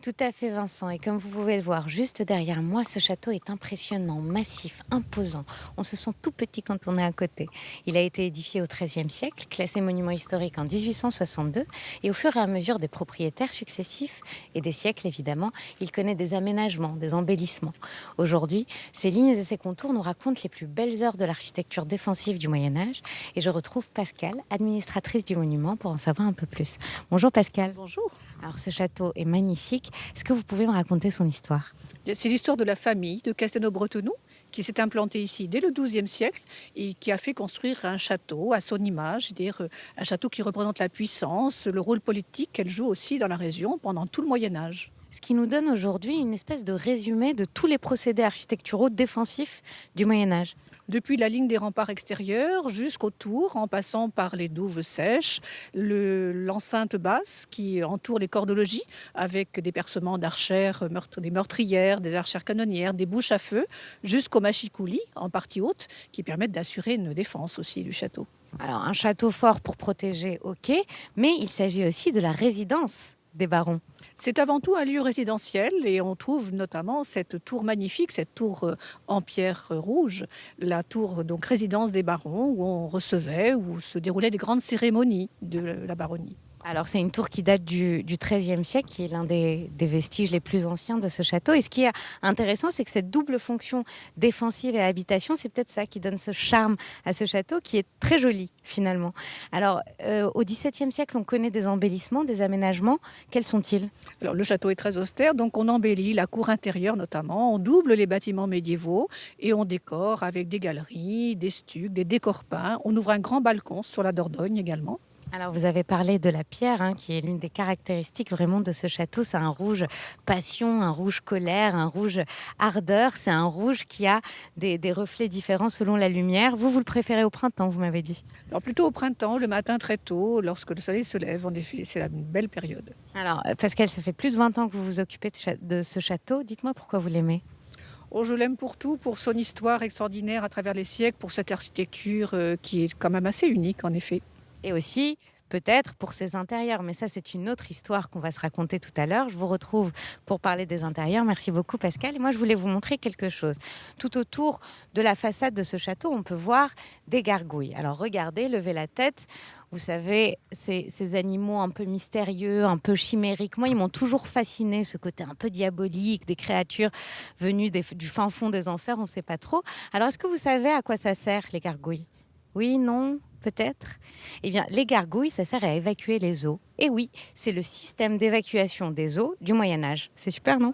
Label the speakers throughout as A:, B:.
A: Tout à fait, Vincent. Et comme vous pouvez le voir juste derrière moi, ce château est impressionnant, massif, imposant. On se sent tout petit quand on est à côté. Il a été édifié au XIIIe siècle, classé monument historique en 1862, et au fur et à mesure des propriétaires successifs et des siècles évidemment, il connaît des aménagements, des embellissements. Aujourd'hui, ses lignes et ses contours nous racontent les plus belles heures de l'architecture défensive du Moyen Âge, et je retrouve Pascal, administratrice du monument, pour en savoir un peu plus. Bonjour Pascal.
B: Bonjour.
A: Alors ce château est magnifique. Est-ce que vous pouvez me raconter son histoire?
B: C'est l'histoire de la famille de Castelnau-Bretenoux qui s'est implantée ici dès le XIIe siècle et qui a fait construire un château à son image, c'est-à-dire un château qui représente la puissance, le rôle politique qu'elle joue aussi dans la région pendant tout le Moyen Âge.
A: Ce qui nous donne aujourd'hui une espèce de résumé de tous les procédés architecturaux défensifs du Moyen Âge.
B: Depuis la ligne des remparts extérieurs jusqu'aux tours, en passant par les douves sèches, l'enceinte basse qui entoure les corps de logis, avec des percements d'archères, des meurtrières, des archères canonnières, des bouches à feu, jusqu'aux machicoulis, en partie haute, qui permettent d'assurer une défense aussi du château.
A: Alors un château fort pour protéger, ok, mais il s'agit aussi de la résidence des barons.
B: C'est avant tout un lieu résidentiel et on trouve notamment cette tour magnifique, cette tour en pierre rouge, la tour donc résidence des barons où on recevait, où se déroulaient les grandes cérémonies de la baronnie.
A: Alors c'est une tour qui date du XIIIe siècle, qui est l'un des vestiges les plus anciens de ce château. Et ce qui est intéressant, c'est que cette double fonction défensive et habitation, c'est peut-être ça qui donne ce charme à ce château, qui est très joli finalement. Alors au XVIIe siècle, on connaît des embellissements, des aménagements. Quels sont-ils?
B: Alors le château est très austère, donc on embellit la cour intérieure notamment, on double les bâtiments médiévaux et on décore avec des galeries, des stucs, des décors peints. On ouvre un grand balcon sur la Dordogne également.
A: Alors vous avez parlé de la pierre, hein, qui est l'une des caractéristiques vraiment de ce château. C'est un rouge passion, un rouge colère, un rouge ardeur. C'est un rouge qui a des reflets différents selon la lumière. Vous le préférez au printemps, vous m'avez dit.
B: Alors plutôt au printemps, le matin très tôt, lorsque le soleil se lève, en effet, c'est une belle période.
A: Alors Pascal, ça fait plus de 20 ans que vous vous occupez de ce château. Dites-moi pourquoi vous l'aimez.
B: Oh, je l'aime pour tout, pour son histoire extraordinaire à travers les siècles, pour cette architecture qui est quand même assez unique en effet.
A: Et aussi, peut-être pour ses intérieurs. Mais ça, c'est une autre histoire qu'on va se raconter tout à l'heure. Je vous retrouve pour parler des intérieurs. Merci beaucoup, Pascal. Et moi, je voulais vous montrer quelque chose. Tout autour de la façade de ce château, on peut voir des gargouilles. Alors, regardez, levez la tête. Vous savez, ces animaux un peu mystérieux, un peu chimériques. Moi, ils m'ont toujours fasciné, ce côté un peu diabolique, des créatures venues du fin fond des enfers, on ne sait pas trop. Alors, est-ce que vous savez à quoi ça sert, les gargouilles? Oui, non, peut-être. Eh bien, les gargouilles, ça sert à évacuer les eaux. Et oui, c'est le système d'évacuation des eaux du Moyen Âge. C'est super, non?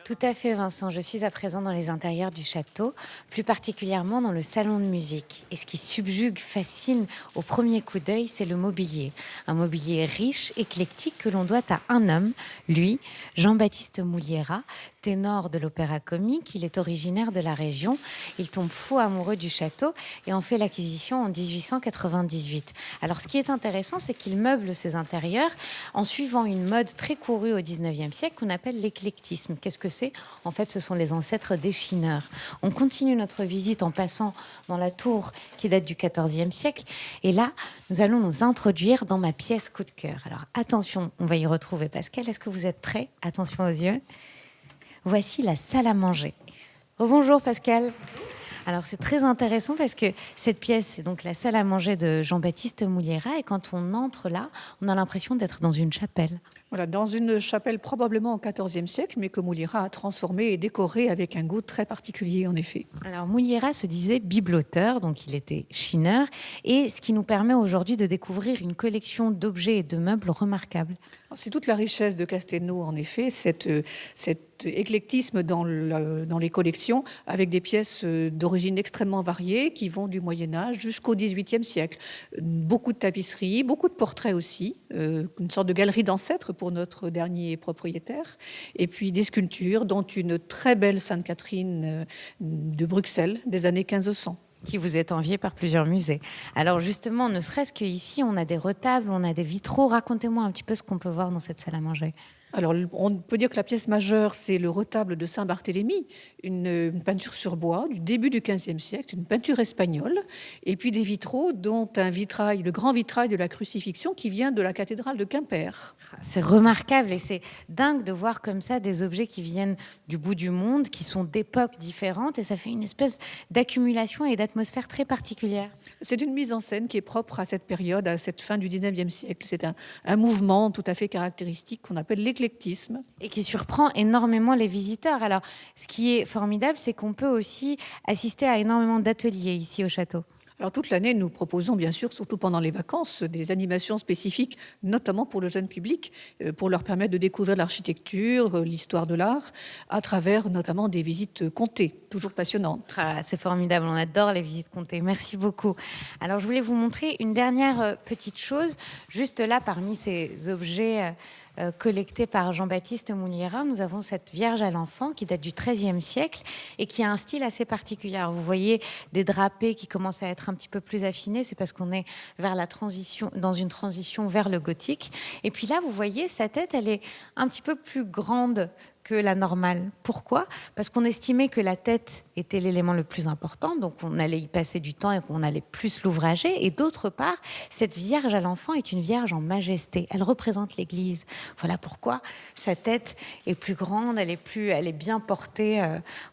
A: Tout à fait, Vincent. Je suis à présent dans les intérieurs du château, plus particulièrement dans le salon de musique. Et ce qui subjugue, fascine au premier coup d'œil, c'est le mobilier. Un mobilier riche, éclectique, que l'on doit à un homme, lui, Jean-Baptiste Mouliera, ténor de l'opéra comique. Il est originaire de la région. Il tombe fou amoureux du château et en fait l'acquisition en 1898. Alors, ce qui est intéressant, c'est qu'il meuble ses intérieurs en suivant une mode très courue au 19e siècle qu'on appelle l'éclectisme. Qu'est-ce que c'est? En fait, ce sont les ancêtres des chineurs. On continue notre visite en passant dans la tour qui date du 14e siècle. Et là, nous allons nous introduire dans ma pièce coup de cœur. Alors, attention, on va y retrouver Pascal. Est-ce que vous êtes prêts? Attention aux yeux. Voici la salle à manger. Rebonjour Pascal. Alors c'est très intéressant parce que cette pièce, c'est donc la salle à manger de Jean-Baptiste Mouliera. Et quand on entre là, on a l'impression d'être dans une chapelle.
B: Voilà, dans une chapelle probablement au XIVe siècle, mais que Mouliera a transformée et décorée avec un goût très particulier en effet.
A: Alors Mouliera se disait bibloteur, donc il était chineur, et ce qui nous permet aujourd'hui de découvrir une collection d'objets et de meubles remarquables.
B: C'est toute la richesse de Castelnau, en effet, cet éclectisme dans les collections, avec des pièces d'origine extrêmement variées qui vont du Moyen Âge jusqu'au XVIIIe siècle. Beaucoup de tapisseries, beaucoup de portraits aussi, une sorte de galerie d'ancêtres pour notre dernier propriétaire, et puis des sculptures, dont une très belle Sainte Catherine de Bruxelles des années 1500.
A: Qui vous est envié par plusieurs musées. Alors justement, ne serait-ce qu'ici, on a des retables, on a des vitraux. Racontez-moi un petit peu ce qu'on peut voir dans cette salle à manger.
B: Alors, on peut dire que la pièce majeure, c'est le retable de Saint-Barthélemy, une peinture sur bois du début du XVe siècle, une peinture espagnole, et puis des vitraux, dont un vitrail, le grand vitrail de la crucifixion qui vient de la cathédrale de Quimper.
A: C'est remarquable et c'est dingue de voir comme ça des objets qui viennent du bout du monde, qui sont d'époques différentes, et ça fait une espèce d'accumulation et d'atmosphère très particulière.
B: C'est une mise en scène qui est propre à cette période, à cette fin du XIXe siècle. C'est un mouvement tout à fait caractéristique qu'on appelle l'éclectisme.
A: Et qui surprend énormément les visiteurs. Alors, ce qui est formidable, c'est qu'on peut aussi assister à énormément d'ateliers ici au château.
B: Alors toute l'année, nous proposons bien sûr, surtout pendant les vacances, des animations spécifiques, notamment pour le jeune public, pour leur permettre de découvrir l'architecture, l'histoire de l'art, à travers notamment des visites comptées, toujours passionnantes.
A: Ah, c'est formidable, on adore les visites comptées. Merci beaucoup. Alors, je voulais vous montrer une dernière petite chose. Juste là, parmi ces objets collectés par Jean-Baptiste Mouliérin, nous avons cette Vierge à l'enfant qui date du XIIIe siècle et qui a un style assez particulier. Alors, vous voyez des drapés qui commencent à être un petit peu plus affinés, c'est parce qu'on est vers la transition, dans une transition vers le gothique. Et puis là, vous voyez, sa tête, elle est un petit peu plus grande que la normale. Pourquoi? Parce qu'on estimait que la tête était l'élément le plus important, donc on allait y passer du temps et qu'on allait plus l'ouvrager. Et d'autre part, cette Vierge à l'enfant est une Vierge en majesté. Elle représente l'Église. Voilà pourquoi sa tête est plus grande, elle est bien portée.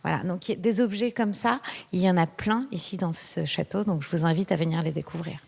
A: Voilà. Donc des objets comme ça, il y en a plein ici dans ce château, donc je vous invite à venir les découvrir.